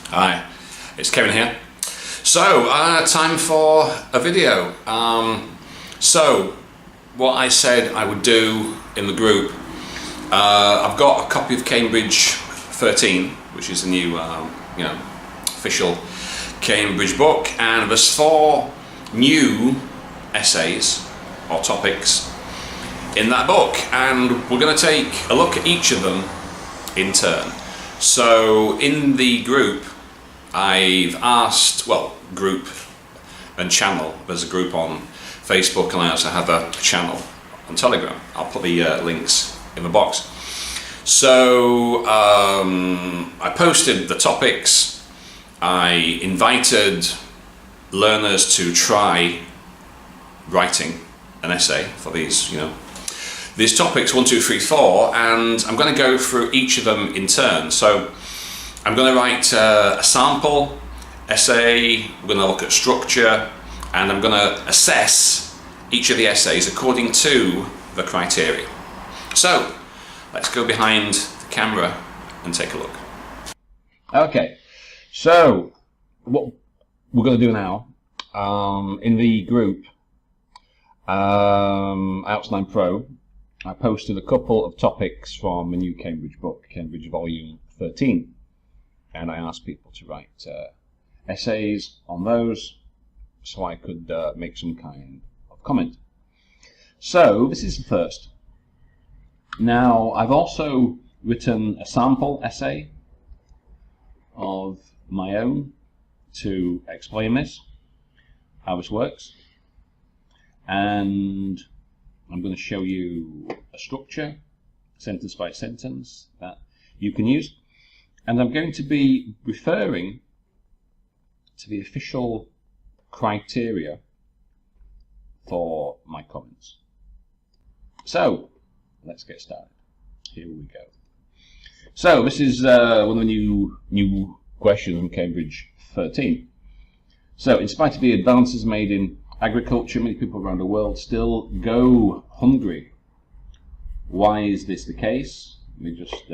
Hi, it's Kevin here. So, time for a video. So, what I said I would do in the group, I've got a copy of Cambridge 13, which is the new, official Cambridge book, and there's 4 new essays or topics in that book, and we're going to take a look at each of them in turn. So, in the group, I've asked, group and channel, there's a group on Facebook and I also have a channel on Telegram. I'll put the links in the box. So I posted the topics, I invited learners to try writing an essay for these, these topics 1, 2, 3, 4, and I'm going to go through each of them in turn. So I'm going to write a sample essay, we're going to look at structure, and I'm going to assess each of the essays according to the criteria. So let's go behind the camera and take a look. Okay, so what we're going to do now, in the group IELTS 9 Pro, I posted a couple of topics from a new Cambridge book, Cambridge Volume 13. And I asked people to write essays on those so I could make some kind of comment. So this is the first. Now I've also written a sample essay of my own to explain this, how this works, and I'm going to show you a structure, sentence by sentence, that you can use. And I'm going to be referring to the official criteria for my comments. So, let's get started. Here we go. So, this is one of the new questions from Cambridge 13. So, in spite of the advances made in agriculture, many people around the world still go hungry. Why is this the case? Let me just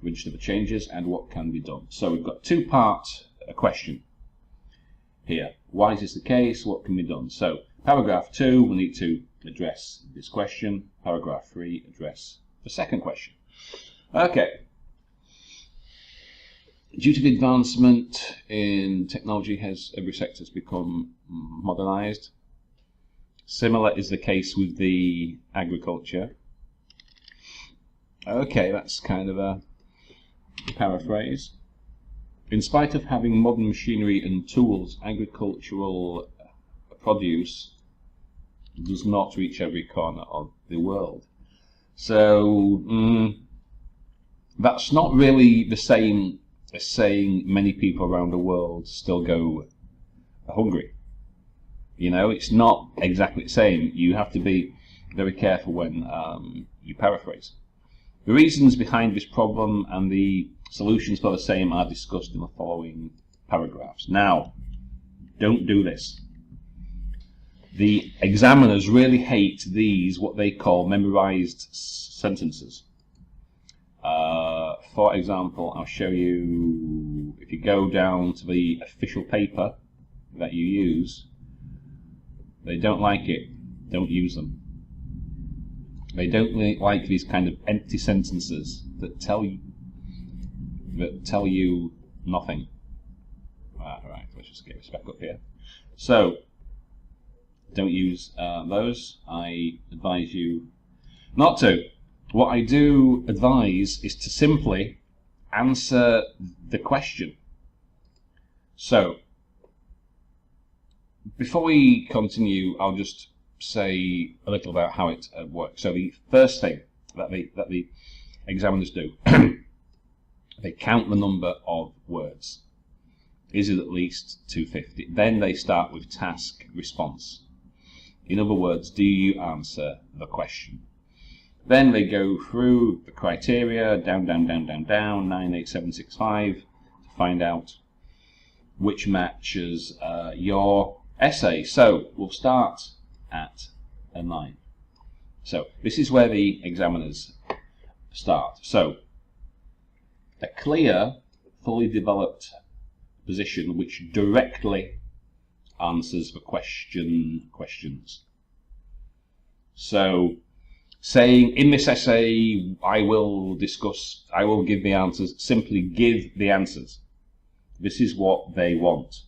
register the changes and what can be done. So we've got 2-part question here. Why is this the case? What can be done? So paragraph 2, we need to address this question. Paragraph 3, address the second question. Okay. Due to the advancement in technology, every sector has become modernized. Similar is the case with the agriculture. Okay, that's kind of a paraphrase. In spite of having modern machinery and tools, agricultural produce does not reach every corner of the world. So that's not really the same as saying many people around the world still go hungry. It's not exactly the same. You have to be very careful when you paraphrase. The reasons behind this problem and the solutions for the same are discussed in the following paragraphs. Now, don't do this. The examiners really hate these, what they call memorized sentences. For example, I'll show you, if you go down to the official paper that you use, they don't like it. Don't use them. They don't really like these kind of empty sentences that tell you nothing. Right, let's just get this back up here. So, don't use those. I advise you not to. What I do advise is to simply answer the question. So, before we continue, I'll just say a little about how it works. So the first thing that the examiners do, they count the number of words. Is it at least 250? Then they start with task response. In other words, do you answer the question? Then they go through the criteria, down, 98765, to find out which matches your essay. So we'll start at a 9. So this is where the examiners start. So a clear fully developed position which directly answers the questions. So, saying in this essay, I will give the answers, simply give the answers. This is what they want.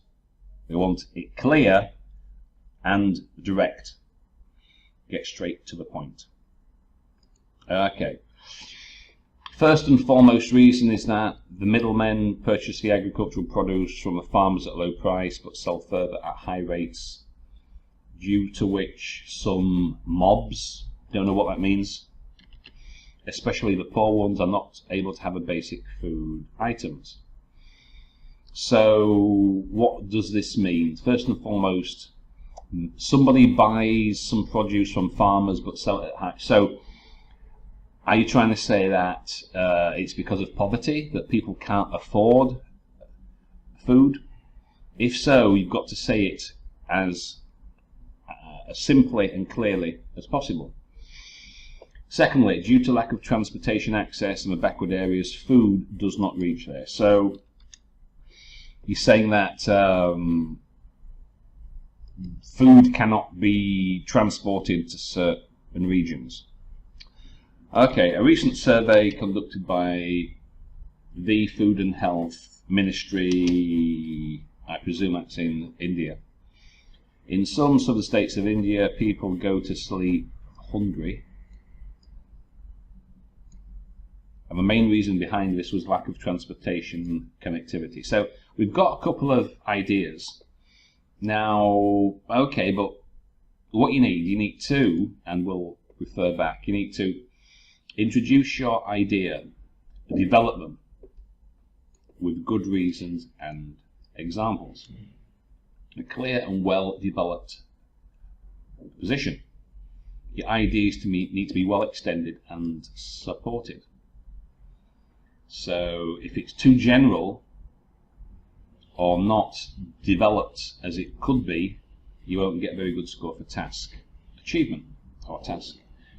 They want it clear and direct. Get straight to the point. Okay. First and foremost reason is that the middlemen purchase the agricultural produce from the farmers at low price but sell further at high rates, due to which some mobs, don't know what that means, especially the poor ones, are not able to have a basic food items. So what does this mean? First and foremost, somebody buys some produce from farmers but sell it at high. So are you trying to say that it's because of poverty that people can't afford food? If so, you've got to say it as simply and clearly as possible. Secondly, due to lack of transportation access in the backward areas, food does not reach there. So you're saying that food cannot be transported to certain regions. Okay, a recent survey conducted by the Food and Health Ministry, I presume that's in India. In some southern states of India, people go to sleep hungry. And the main reason behind this was lack of transportation connectivity. So we've got a couple of ideas. Now, okay, but what you need to, and we'll refer back, you need to introduce your idea, develop them with good reasons and examples. A clear and well-developed position. Your ideas need to be well extended and supported. So if it's too general or not developed as it could be, you won't get a very good score for task achievement or task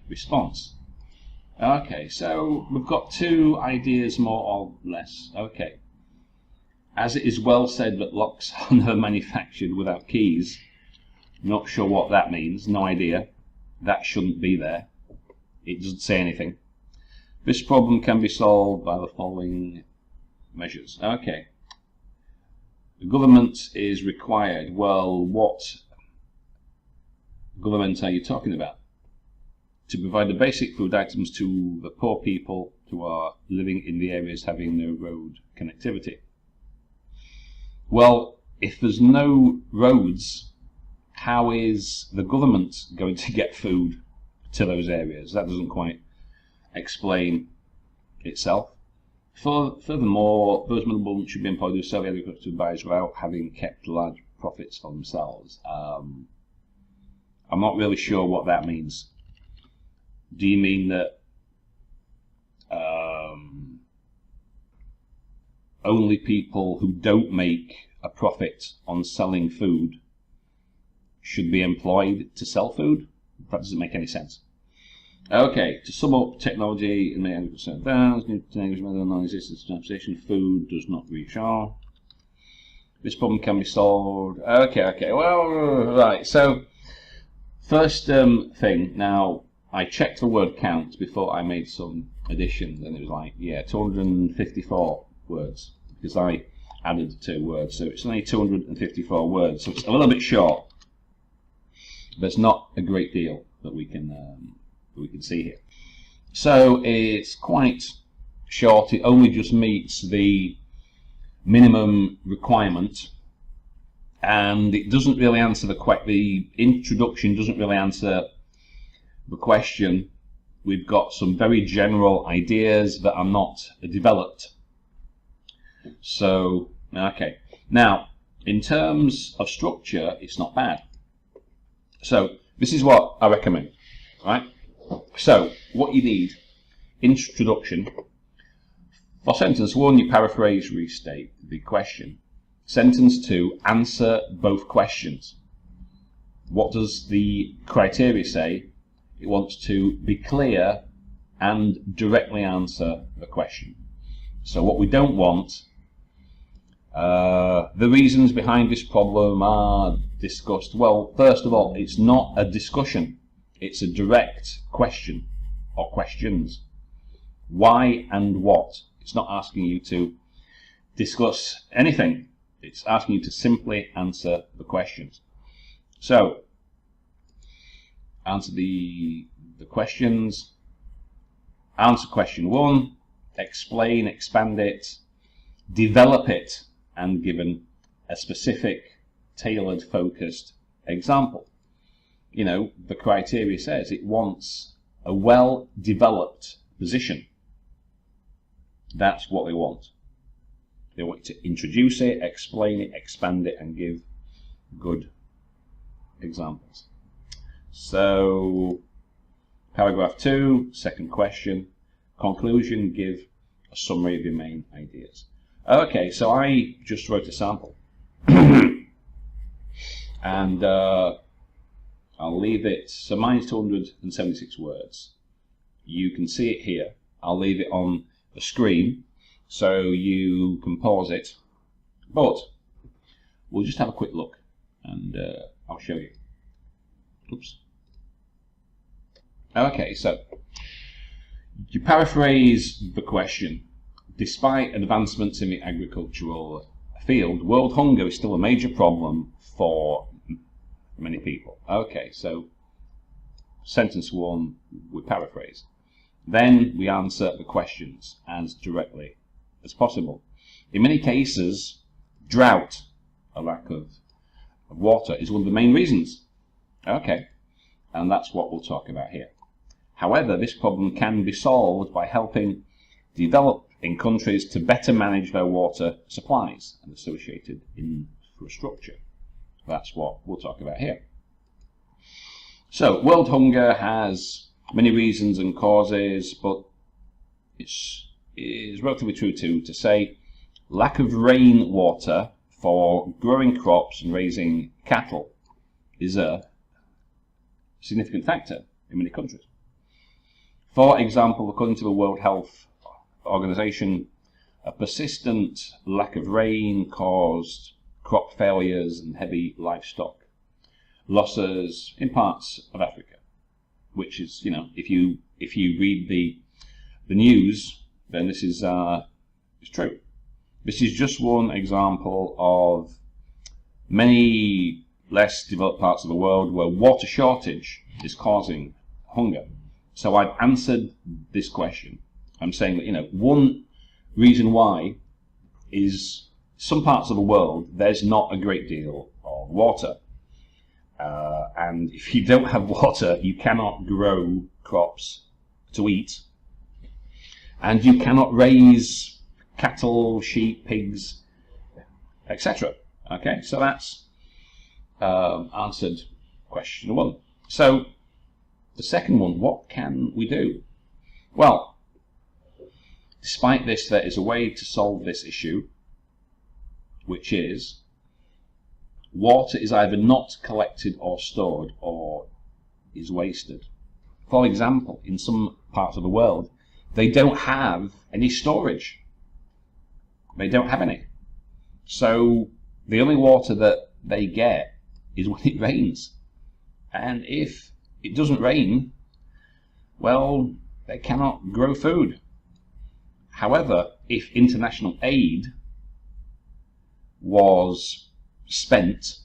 response. Okay, so we've got two ideas more or less. Okay. As it is well said that locks are never manufactured without keys. Not sure what that means, no idea. That shouldn't be there. It doesn't say anything. This problem can be solved by the following measures. Okay. The government is required. Well, what government are you talking about? To provide the basic food items to the poor people who are living in the areas having no road connectivity. Well, if there's no roads, how is the government going to get food to those areas? That doesn't quite explain itself. Furthermore, those middlemen should be employed to sell the agricultural buyers without having kept large profits for themselves. I'm not really sure what that means. Do you mean that only people who don't make a profit on selling food should be employed to sell food? That doesn't make any sense. Okay, to sum up, technology in the agricultural non-existence transportation, food does not reach all. This problem can be solved. Okay, well, right, so first thing, now I checked the word count before I made some additions, and it was like, yeah, 254 words, because I added 2 words, so it's only 254 words, so it's a little bit short, but it's not a great deal that we can see here. So it's quite short. It only just meets the minimum requirement, and it doesn't really answer the introduction doesn't really answer the question. We've got some very general ideas that are not developed. So, okay. Now, in terms of structure, it's not bad. So, this is what I recommend, right? So, what you need, introduction. For sentence 1, you paraphrase, restate the question. Sentence 2, answer both questions. What does the criteria say? It wants to be clear and directly answer the question. So what we don't want The reasons behind this problem are discussed. Well, first of all, it's not a discussion. It's a direct question or questions. Why and what? It's not asking you to discuss anything. It's asking you to simply answer the questions. So, answer the questions. Answer question 1. Explain, expand it, develop it, and given a specific, tailored, focused example. You know, the criteria says it wants a well-developed position. That's what they want. They want to introduce it, explain it, expand it, and give good examples. So, paragraph 2, second question, conclusion, give a summary of your main ideas. Okay, so I just wrote a sample. And I'll leave it, so mine's 276 words. You can see it here. I'll leave it on the screen so you can pause it. But we'll just have a quick look and I'll show you. Oops. Okay, so you paraphrase the question. Despite advancements in the agricultural field, world hunger is still a major problem for many people. Okay, so sentence 1, we paraphrase. Then we answer the questions as directly as possible. In many cases, drought, a lack of water, is one of the main reasons. Okay, and that's what we'll talk about here. However, this problem can be solved by helping developing countries to better manage their water supplies and associated infrastructure. That's what we'll talk about here. So, world hunger has many reasons and causes, but it is relatively true to say lack of rainwater for growing crops and raising cattle is a significant factor in many countries. For example, according to the World Health Organization, a persistent lack of rain caused crop failures and heavy livestock losses in parts of Africa, which is, you know, if you read the news, then this is true. This is just one example of many less developed parts of the world where water shortage is causing hunger. So I've answered this question. I'm saying that, you know, one reason why is some parts of the world there's not a great deal of water. And if you don't have water, you cannot grow crops to eat. And you cannot raise cattle, sheep, pigs, etc. Okay, so that's answered question 1. So the second one, what can we do? Well, despite this, there is a way to solve this issue, which is water is either not collected or stored or is wasted. For example, in some parts of the world, they don't have any storage. They don't have any. So the only water that they get is when it rains. And if it doesn't rain, well, they cannot grow food. However, if international aid was spent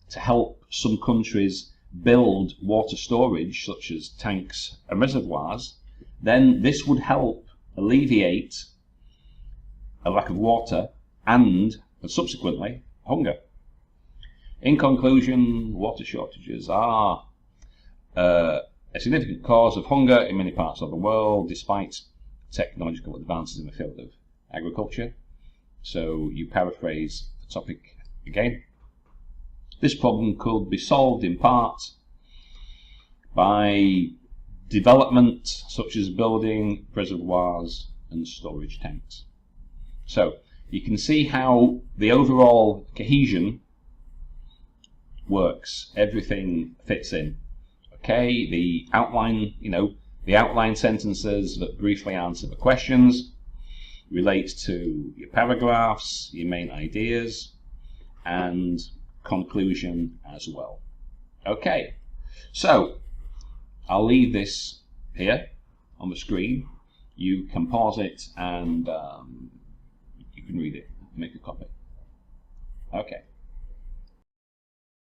to help some countries build water storage, such as tanks and reservoirs, then this would help alleviate a lack of water and subsequently hunger. In conclusion, water shortages are a significant cause of hunger in many parts of the world, despite technological advances in the field of agriculture. So you paraphrase the topic again. This problem could be solved in part by development such as building reservoirs and storage tanks. So you can see how the overall cohesion works. Everything fits in. Okay, the outline, the outline sentences that briefly answer the questions. relates to your paragraphs, your main ideas, and conclusion as well. Okay, so I'll leave this here on the screen. You can pause it and you can read it.